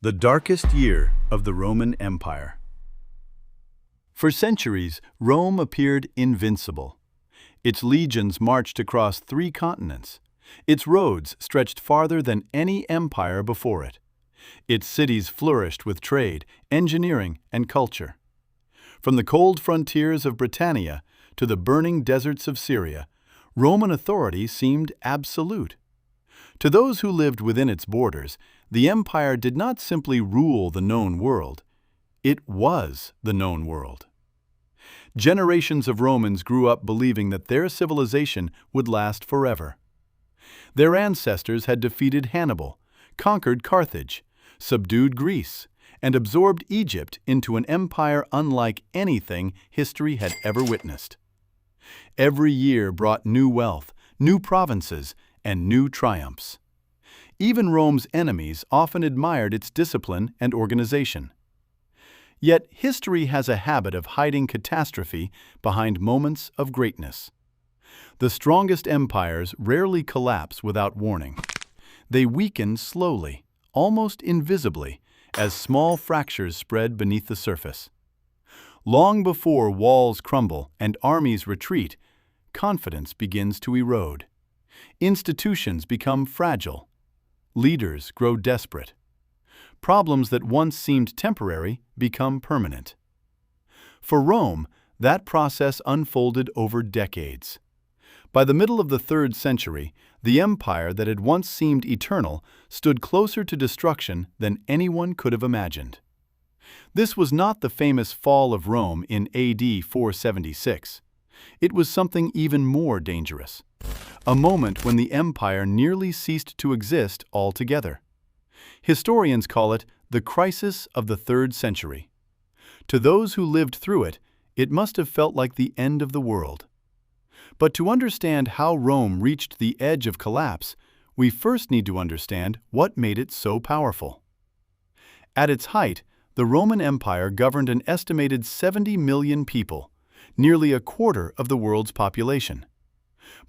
The darkest year of the Roman Empire. For centuries, Rome appeared invincible. Its legions marched across 3 continents. Its roads stretched farther than any empire before it. Its cities flourished with trade, engineering, and culture. From the cold frontiers of Britannia to the burning deserts of Syria, Roman authority seemed absolute. To those who lived within its borders, the empire did not simply rule the known world. It was the known world. Generations of Romans grew up believing that their civilization would last forever. Their ancestors had defeated Hannibal, conquered Carthage, subdued Greece, and absorbed Egypt into an empire unlike anything history had ever witnessed. Every year brought new wealth, new provinces, and new triumphs. Even Rome's enemies often admired its discipline and organization. Yet history has a habit of hiding catastrophe behind moments of greatness. The strongest empires rarely collapse without warning. They weaken slowly, almost invisibly, as small fractures spread beneath the surface. Long before walls crumble and armies retreat, confidence begins to erode. Institutions become fragile. Leaders grow desperate. Problems that once seemed temporary become permanent. For Rome, that process unfolded over decades. By the middle of the 3rd century, the empire that had once seemed eternal stood closer to destruction than anyone could have imagined. This was not the famous fall of Rome in AD 476. It was something even more dangerous. A moment when the empire nearly ceased to exist altogether. Historians call it the crisis of the 3rd century. To those who lived through it, it must have felt like the end of the world. But to understand how Rome reached the edge of collapse, we first need to understand what made it so powerful. At its height, the Roman Empire governed an estimated 70 million people, nearly a quarter of the world's population.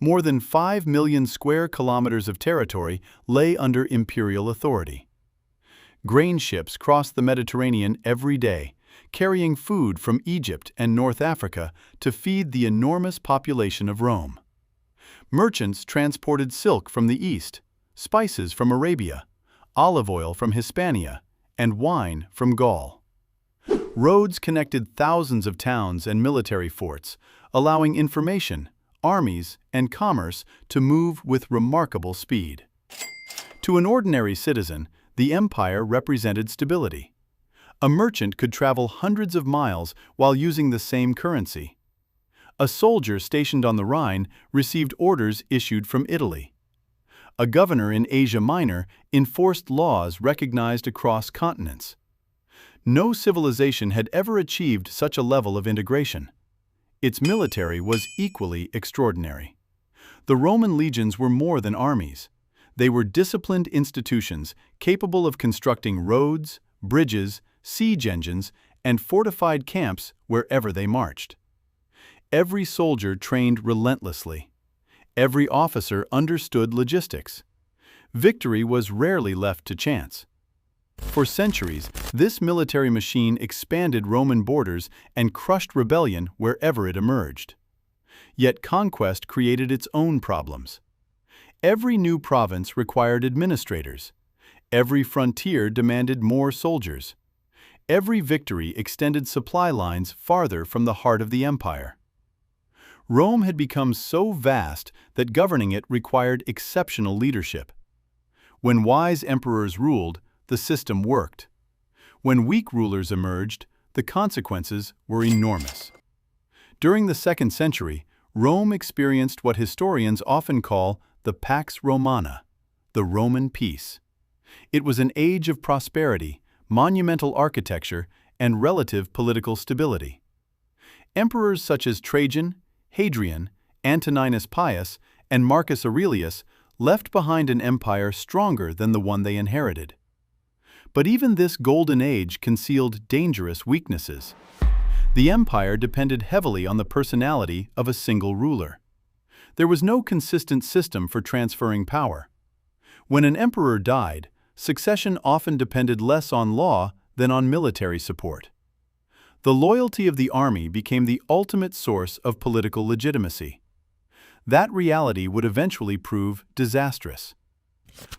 More than 5 million square kilometers of territory lay under imperial authority. Grain ships crossed the Mediterranean every day, carrying food from Egypt and North Africa to feed the enormous population of Rome. Merchants transported silk from the east, spices from Arabia, olive oil from Hispania, and wine from Gaul. Roads connected thousands of towns and military forts, allowing information, armies, and commerce to move with remarkable speed. To an ordinary citizen, the empire represented stability. A merchant could travel hundreds of miles while using the same currency. A soldier stationed on the Rhine received orders issued from Italy. A governor in Asia Minor enforced laws recognized across continents. No civilization had ever achieved such a level of integration. Its military was equally extraordinary. The Roman legions were more than armies. They were disciplined institutions capable of constructing roads, bridges, siege engines, and fortified camps wherever they marched. Every soldier trained relentlessly. Every officer understood logistics. Victory was rarely left to chance. For centuries, this military machine expanded Roman borders and crushed rebellion wherever it emerged. Yet conquest created its own problems. Every new province required administrators. Every frontier demanded more soldiers. Every victory extended supply lines farther from the heart of the empire. Rome had become so vast that governing it required exceptional leadership. When wise emperors ruled, the system worked. When weak rulers emerged, the consequences were enormous. During the 2nd century, Rome experienced what historians often call the Pax Romana, the Roman peace. It was an age of prosperity, monumental architecture, and relative political stability. Emperors such as Trajan, Hadrian, Antoninus Pius, and Marcus Aurelius left behind an empire stronger than the one they inherited. But even this golden age concealed dangerous weaknesses. The empire depended heavily on the personality of a single ruler. There was no consistent system for transferring power. When an emperor died, succession often depended less on law than on military support. The loyalty of the army became the ultimate source of political legitimacy. That reality would eventually prove disastrous.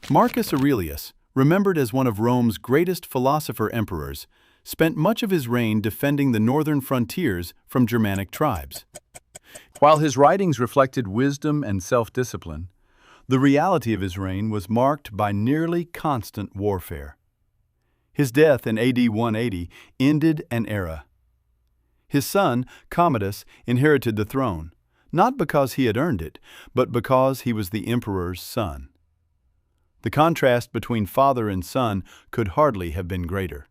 Marcus Aurelius, remembered as one of Rome's greatest philosopher-emperors, spent much of his reign defending the northern frontiers from Germanic tribes. While his writings reflected wisdom and self-discipline, the reality of his reign was marked by nearly constant warfare. His death in AD 180 ended an era. His son, Commodus, inherited the throne, not because he had earned it, but because he was the emperor's son. The contrast between father and son could hardly have been greater.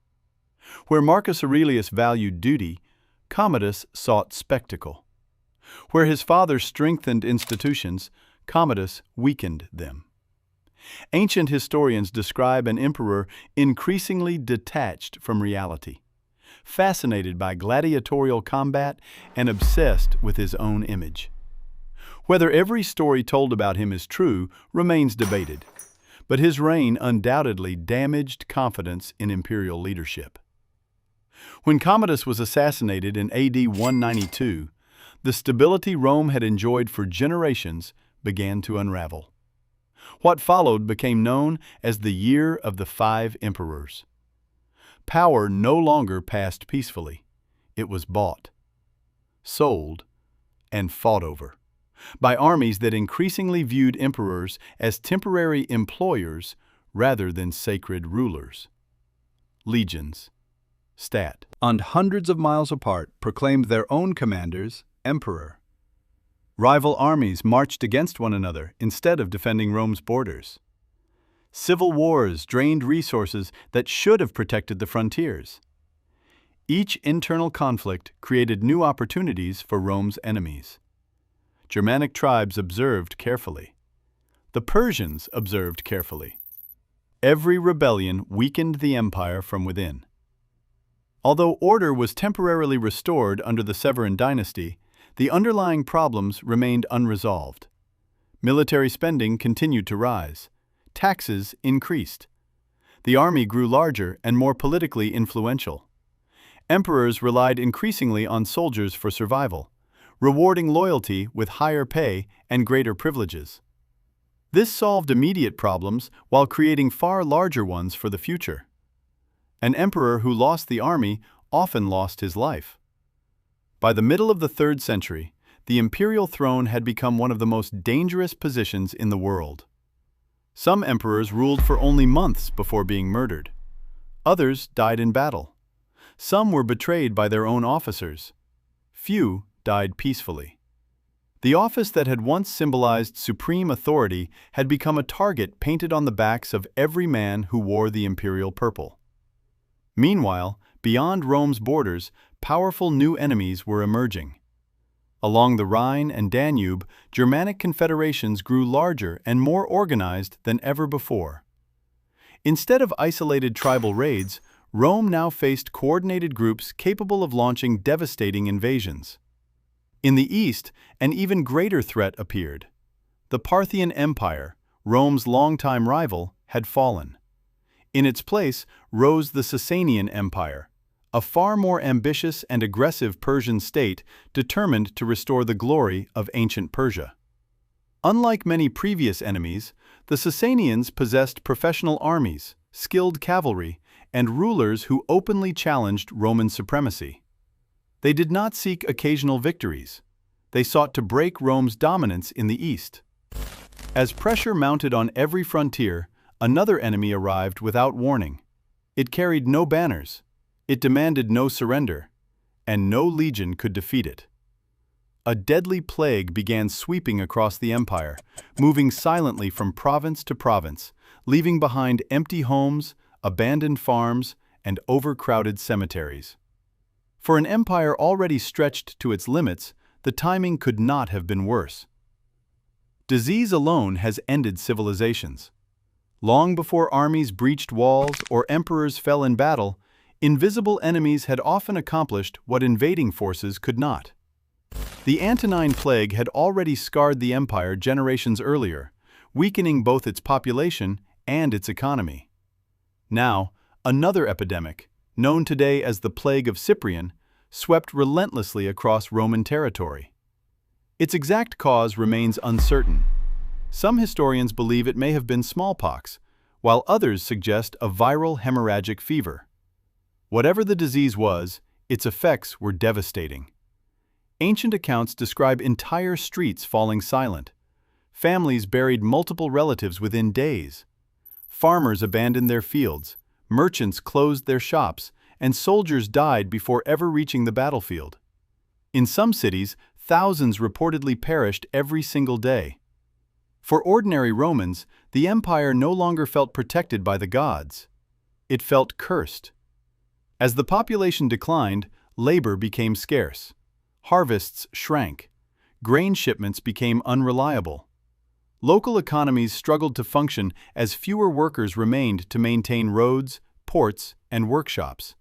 Where Marcus Aurelius valued duty, Commodus sought spectacle. Where his father strengthened institutions, Commodus weakened them. Ancient historians describe an emperor increasingly detached from reality, fascinated by gladiatorial combat and obsessed with his own image. Whether every story told about him is true remains debated, but his reign undoubtedly damaged confidence in imperial leadership. When Commodus was assassinated in AD 192, the stability Rome had enjoyed for generations began to unravel. What followed became known as the Year of the Five Emperors. Power no longer passed peacefully. It was bought, sold, and fought over by armies that increasingly viewed emperors as temporary employers rather than sacred rulers. Legions, stat, and hundreds of miles apart, proclaimed their own commanders emperor. Rival armies marched against one another instead of defending Rome's borders. Civil wars drained resources that should have protected the frontiers. Each internal conflict created new opportunities for Rome's enemies. Germanic tribes observed carefully. The Persians observed carefully. Every rebellion weakened the empire from within. Although order was temporarily restored under the Severan dynasty, the underlying problems remained unresolved. Military spending continued to rise. Taxes increased. The army grew larger and more politically influential. Emperors relied increasingly on soldiers for survival, rewarding loyalty with higher pay and greater privileges. This solved immediate problems while creating far larger ones for the future. An emperor who lost the army often lost his life. By the middle of the 3rd century, the imperial throne had become one of the most dangerous positions in the world. Some emperors ruled for only months before being murdered. Others died in battle. Some were betrayed by their own officers. Few died peacefully. The office that had once symbolized supreme authority had become a target painted on the backs of every man who wore the imperial purple. Meanwhile, beyond Rome's borders, powerful new enemies were emerging. Along the Rhine and Danube, Germanic confederations grew larger and more organized than ever before. Instead of isolated tribal raids, Rome now faced coordinated groups capable of launching devastating invasions. In the east, an even greater threat appeared. The Parthian Empire, Rome's longtime rival, had fallen. In its place rose the Sasanian Empire, a far more ambitious and aggressive Persian state determined to restore the glory of ancient Persia. Unlike many previous enemies, the Sasanians possessed professional armies, skilled cavalry, and rulers who openly challenged Roman supremacy. They did not seek occasional victories. They sought to break Rome's dominance in the east. As pressure mounted on every frontier, another enemy arrived without warning. It carried no banners. It demanded no surrender, and no legion could defeat it. A deadly plague began sweeping across the empire, moving silently from province to province, leaving behind empty homes, abandoned farms, and overcrowded cemeteries. For an empire already stretched to its limits, the timing could not have been worse. Disease alone has ended civilizations. Long before armies breached walls or emperors fell in battle, invisible enemies had often accomplished what invading forces could not. The Antonine Plague had already scarred the empire generations earlier, weakening both its population and its economy. Now, another epidemic, known today as the Plague of Cyprian, swept relentlessly across Roman territory. Its exact cause remains uncertain. Some historians believe it may have been smallpox, while others suggest a viral hemorrhagic fever. Whatever the disease was, its effects were devastating. Ancient accounts describe entire streets falling silent. Families buried multiple relatives within days. Farmers abandoned their fields, merchants closed their shops, and soldiers died before ever reaching the battlefield. In some cities, thousands reportedly perished every single day. For ordinary Romans, the empire no longer felt protected by the gods. It felt cursed. As the population declined, labor became scarce. Harvests shrank. Grain shipments became unreliable. Local economies struggled to function as fewer workers remained to maintain roads, ports, and workshops.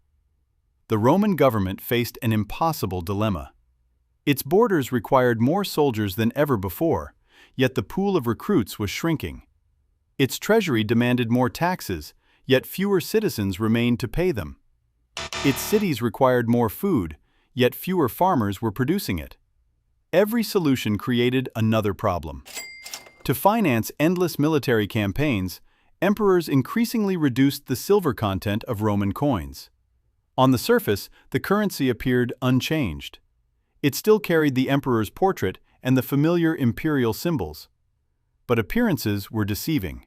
The Roman government faced an impossible dilemma. Its borders required more soldiers than ever before, yet the pool of recruits was shrinking. Its treasury demanded more taxes, yet fewer citizens remained to pay them. Its cities required more food, yet fewer farmers were producing it. Every solution created another problem. To finance endless military campaigns, emperors increasingly reduced the silver content of Roman coins. On the surface, the currency appeared unchanged. It still carried the emperor's portrait and the familiar imperial symbols. But appearances were deceiving.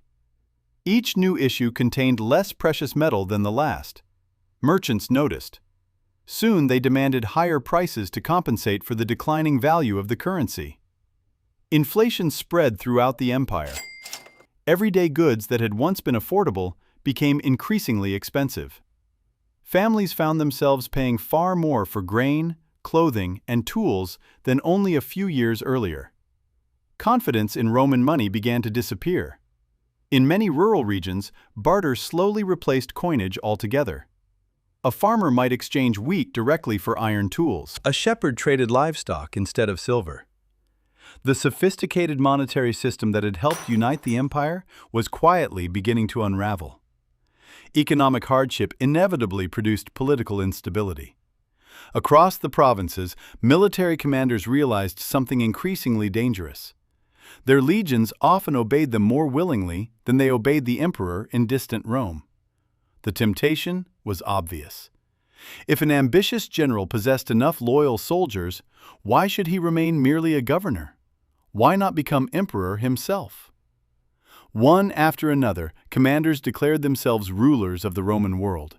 Each new issue contained less precious metal than the last. Merchants noticed. Soon they demanded higher prices to compensate for the declining value of the currency. Inflation spread throughout the empire. Everyday goods that had once been affordable became increasingly expensive. Families found themselves paying far more for grain, clothing, and tools than only a few years earlier. Confidence in Roman money began to disappear. In many rural regions, barter slowly replaced coinage altogether. A farmer might exchange wheat directly for iron tools. A shepherd traded livestock instead of silver. The sophisticated monetary system that had helped unite the empire was quietly beginning to unravel. Economic hardship inevitably produced political instability. Across the provinces, military commanders realized something increasingly dangerous. Their legions often obeyed them more willingly than they obeyed the emperor in distant Rome. The temptation was obvious. If an ambitious general possessed enough loyal soldiers, why should he remain merely a governor? Why not become emperor himself? One after another, commanders declared themselves rulers of the Roman world.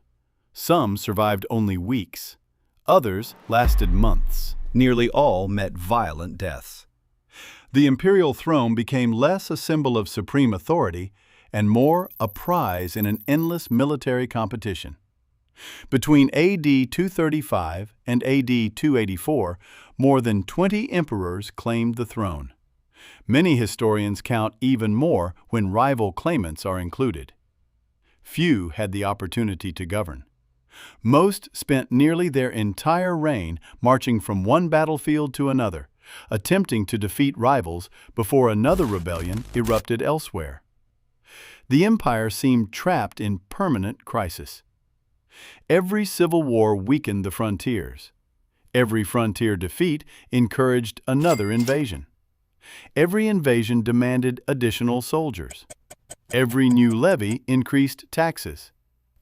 Some survived only weeks. Others lasted months. Nearly all met violent deaths. The imperial throne became less a symbol of supreme authority and more a prize in an endless military competition. Between A.D. 235 and A.D. 284, more than 20 emperors claimed the throne. Many historians count even more when rival claimants are included. Few had the opportunity to govern. Most spent nearly their entire reign marching from one battlefield to another, attempting to defeat rivals before another rebellion erupted elsewhere. The empire seemed trapped in permanent crisis. Every civil war weakened the frontiers. Every frontier defeat encouraged another invasion. Every invasion demanded additional soldiers. Every new levy increased taxes.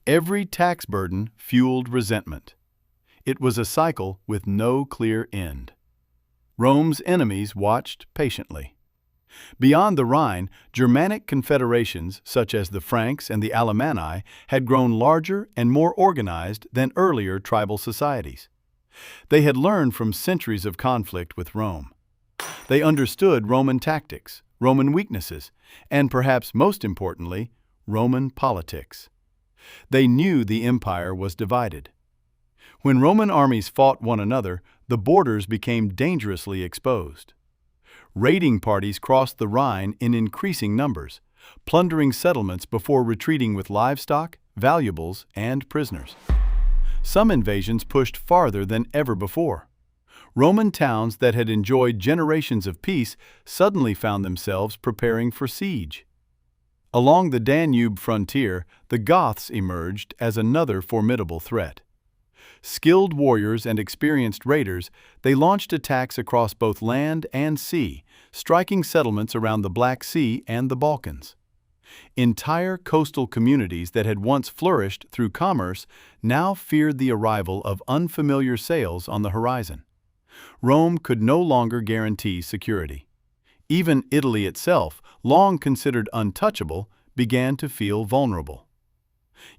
Every tax burden fueled resentment. It was a cycle with no clear end. Rome's enemies watched patiently. Beyond the Rhine, Germanic confederations such as the Franks and the Alemanni had grown larger and more organized than earlier tribal societies. They had learned from centuries of conflict with Rome. They understood Roman tactics, Roman weaknesses, and perhaps most importantly, Roman politics. They knew the empire was divided. When Roman armies fought one another, the borders became dangerously exposed. Raiding parties crossed the Rhine in increasing numbers, plundering settlements before retreating with livestock, valuables, and prisoners. Some invasions pushed farther than ever before. Roman towns that had enjoyed generations of peace suddenly found themselves preparing for siege. Along the Danube frontier, the Goths emerged as another formidable threat. Skilled warriors and experienced raiders, they launched attacks across both land and sea, striking settlements around the Black Sea and the Balkans. Entire coastal communities that had once flourished through commerce now feared the arrival of unfamiliar sails on the horizon. Rome could no longer guarantee security. Even Italy itself, long considered untouchable, began to feel vulnerable.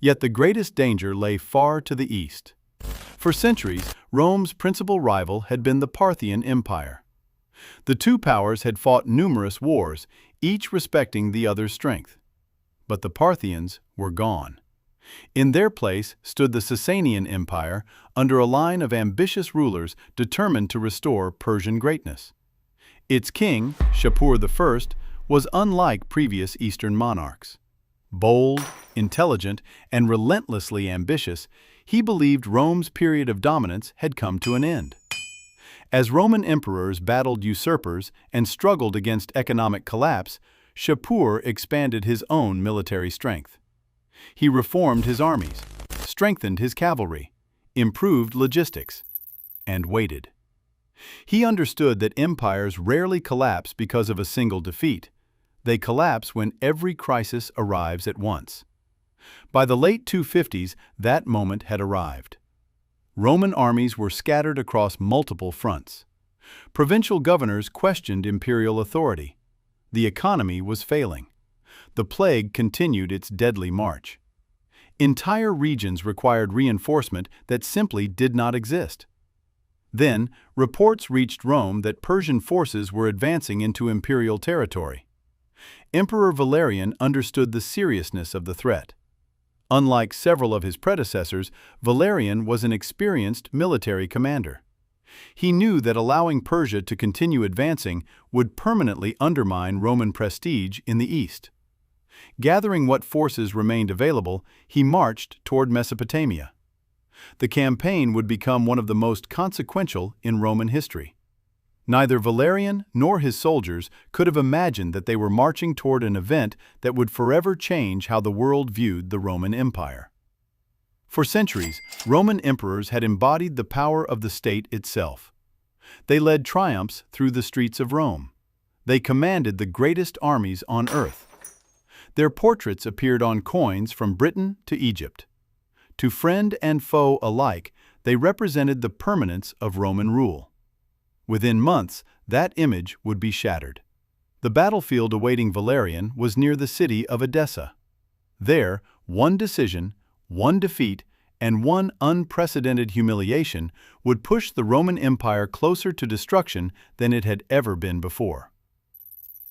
Yet the greatest danger lay far to the east. For centuries, Rome's principal rival had been the Parthian Empire. The two powers had fought numerous wars, each respecting the other's strength. But the Parthians were gone. In their place stood the Sasanian Empire, under a line of ambitious rulers determined to restore Persian greatness. Its king, Shapur I, was unlike previous Eastern monarchs. Bold, intelligent, and relentlessly ambitious, he believed Rome's period of dominance had come to an end. As Roman emperors battled usurpers and struggled against economic collapse, Shapur expanded his own military strength. He reformed his armies, strengthened his cavalry, improved logistics, and waited. He understood that empires rarely collapse because of a single defeat. They collapse when every crisis arrives at once. By the late 250s, that moment had arrived. Roman armies were scattered across multiple fronts. Provincial governors questioned imperial authority. The economy was failing. The plague continued its deadly march. Entire regions required reinforcement that simply did not exist. Then, reports reached Rome that Persian forces were advancing into imperial territory. Emperor Valerian understood the seriousness of the threat. Unlike several of his predecessors, Valerian was an experienced military commander. He knew that allowing Persia to continue advancing would permanently undermine Roman prestige in the east. Gathering what forces remained available, he marched toward Mesopotamia. The campaign would become one of the most consequential in Roman history. Neither Valerian nor his soldiers could have imagined that they were marching toward an event that would forever change how the world viewed the Roman Empire. For centuries, Roman emperors had embodied the power of the state itself. They led triumphs through the streets of Rome. They commanded the greatest armies on earth. Their portraits appeared on coins from Britain to Egypt. To friend and foe alike, they represented the permanence of Roman rule. Within months, that image would be shattered. The battlefield awaiting Valerian was near the city of Edessa. There, one decision, one defeat, and one unprecedented humiliation would push the Roman Empire closer to destruction than it had ever been before.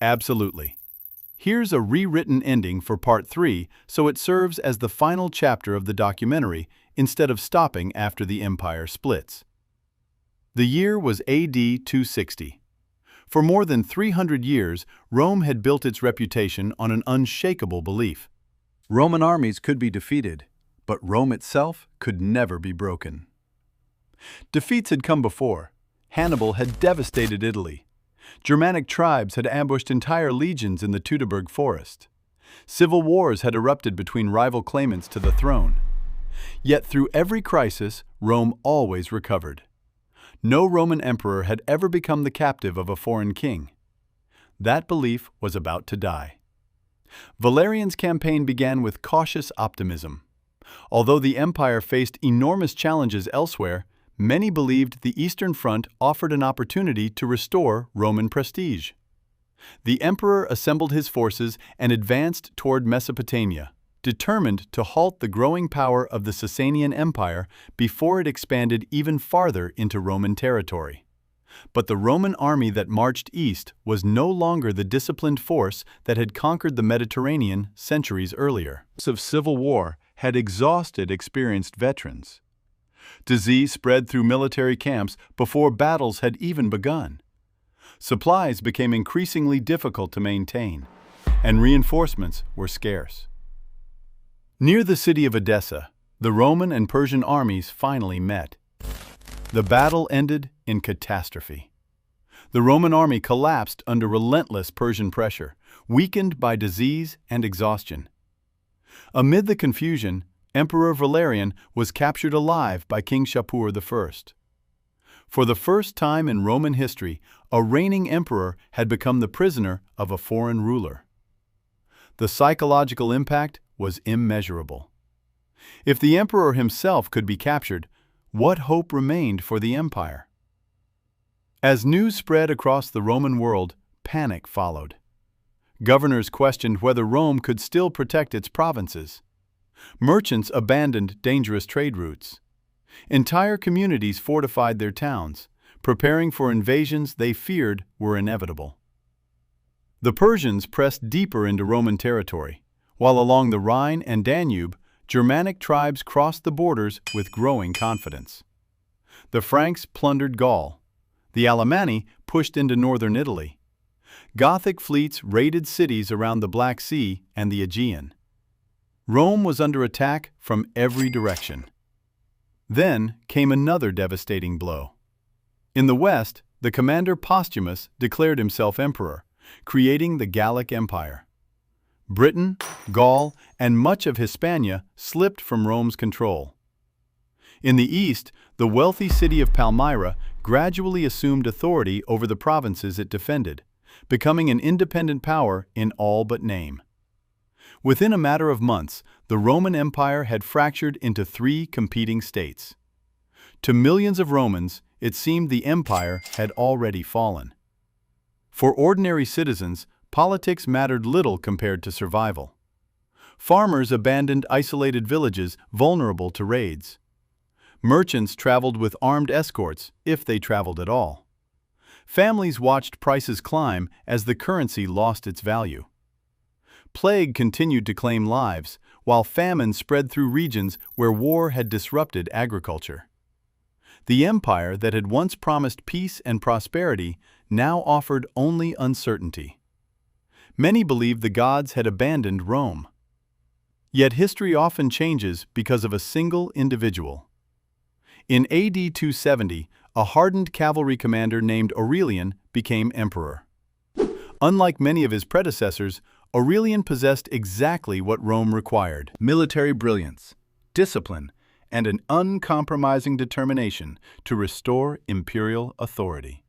Absolutely. Here's a rewritten ending for Part 3, so it serves as the final chapter of the documentary instead of stopping after the empire splits. The year was AD 260. For more than 300 years, Rome had built its reputation on an unshakable belief. Roman armies could be defeated, but Rome itself could never be broken. Defeats had come before. Hannibal had devastated Italy. Germanic tribes had ambushed entire legions in the Teutoburg forest. Civil wars had erupted between rival claimants to the throne. Yet through every crisis, Rome always recovered. No Roman emperor had ever become the captive of a foreign king. That belief was about to die. Valerian's campaign began with cautious optimism. Although the empire faced enormous challenges elsewhere, many believed the Eastern Front offered an opportunity to restore Roman prestige. The emperor assembled his forces and advanced toward Mesopotamia, determined to halt the growing power of the Sasanian Empire before it expanded even farther into Roman territory. But the Roman army that marched east was no longer the disciplined force that had conquered the Mediterranean centuries earlier. Of civil war had exhausted experienced veterans. Disease spread through military camps before battles had even begun. Supplies became increasingly difficult to maintain, and reinforcements were scarce. Near the city of Edessa, the Roman and Persian armies finally met. The battle ended in catastrophe. The Roman army collapsed under relentless Persian pressure, weakened by disease and exhaustion. Amid the confusion, Emperor Valerian was captured alive by King Shapur I. For the first time in Roman history, a reigning emperor had become the prisoner of a foreign ruler. The psychological impact was immeasurable. If the emperor himself could be captured, what hope remained for the empire? As news spread across the Roman world, panic followed. Governors questioned whether Rome could still protect its provinces. Merchants abandoned dangerous trade routes. Entire communities fortified their towns, preparing for invasions they feared were inevitable. The Persians pressed deeper into Roman territory, while along the Rhine and Danube, Germanic tribes crossed the borders with growing confidence. The Franks plundered Gaul. The Alemanni pushed into northern Italy. Gothic fleets raided cities around the Black Sea and the Aegean. Rome was under attack from every direction. Then came another devastating blow. In the west, the commander Postumus declared himself emperor, creating the Gallic Empire. Britain, Gaul, and much of Hispania slipped from Rome's control. In the east, the wealthy city of Palmyra gradually assumed authority over the provinces it defended, becoming an independent power in all but name. Within a matter of months, the Roman Empire had fractured into three competing states. To millions of Romans, it seemed the empire had already fallen. For ordinary citizens, politics mattered little compared to survival. Farmers abandoned isolated villages vulnerable to raids. Merchants traveled with armed escorts, if they traveled at all. Families watched prices climb as the currency lost its value. Plague continued to claim lives, while famine spread through regions where war had disrupted agriculture. The empire that had once promised peace and prosperity now offered only uncertainty. Many believed the gods had abandoned Rome. Yet history often changes because of a single individual. In AD 270, a hardened cavalry commander named Aurelian became emperor. Unlike many of his predecessors, Aurelian possessed exactly what Rome required: military brilliance, discipline, and an uncompromising determination to restore imperial authority.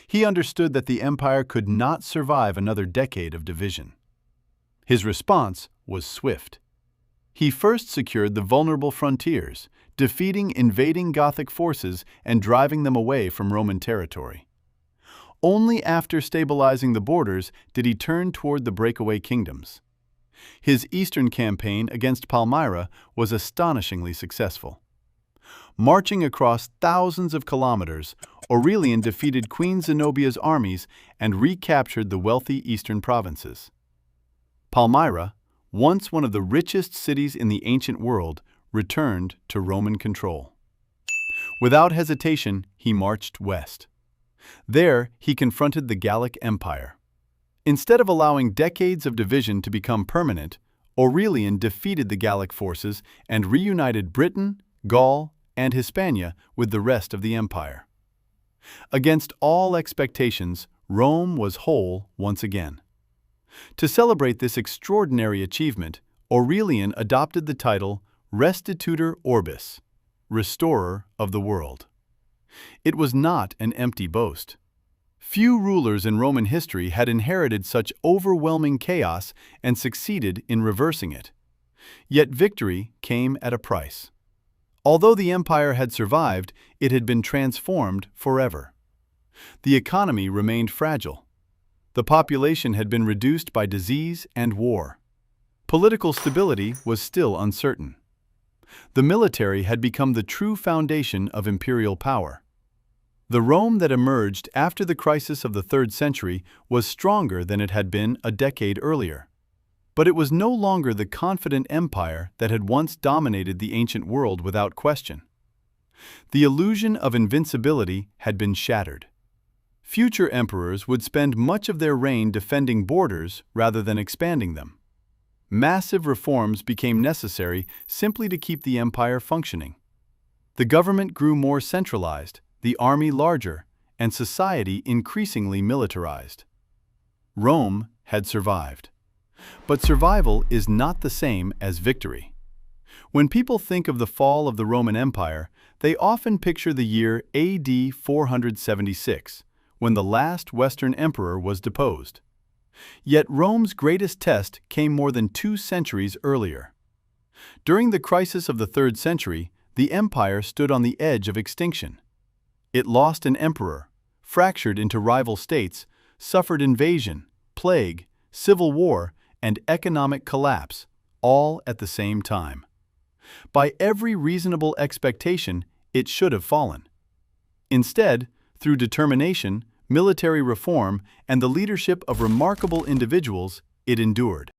He understood that the empire could not survive another decade of division. His response was swift. He first secured the vulnerable frontiers, defeating invading Gothic forces and driving them away from Roman territory. Only after stabilizing the borders did he turn toward the breakaway kingdoms. His eastern campaign against Palmyra was astonishingly successful. Marching across thousands of kilometers, Aurelian defeated Queen Zenobia's armies and recaptured the wealthy eastern provinces. Palmyra, once one of the richest cities in the ancient world, returned to Roman control. Without hesitation, he marched west. There, he confronted the Gallic Empire. Instead of allowing decades of division to become permanent, Aurelian defeated the Gallic forces and reunited Britain, Gaul, and Hispania with the rest of the empire. Against all expectations, Rome was whole once again. To celebrate this extraordinary achievement, Aurelian adopted the title Restitutor Orbis, Restorer of the World. It was not an empty boast. Few rulers in Roman history had inherited such overwhelming chaos and succeeded in reversing it. Yet victory came at a price. Although the empire had survived, it had been transformed forever. The economy remained fragile. The population had been reduced by disease and war. Political stability was still uncertain. The military had become the true foundation of imperial power. The Rome that emerged after the crisis of the 3rd century was stronger than it had been a decade earlier. But it was no longer the confident empire that had once dominated the ancient world without question. The illusion of invincibility had been shattered. Future emperors would spend much of their reign defending borders rather than expanding them. Massive reforms became necessary simply to keep the empire functioning. The government grew more centralized, the army larger, and society increasingly militarized. Rome had survived. But survival is not the same as victory. When people think of the fall of the Roman Empire, they often picture the year AD 476, when the last Western emperor was deposed. Yet Rome's greatest test came more than 2 centuries earlier. During the crisis of the 3rd century, the empire stood on the edge of extinction. It lost an emperor, fractured into rival states, suffered invasion, plague, civil war, and economic collapse, all at the same time. By every reasonable expectation, it should have fallen. Instead, through determination, military reform, and the leadership of remarkable individuals, it endured.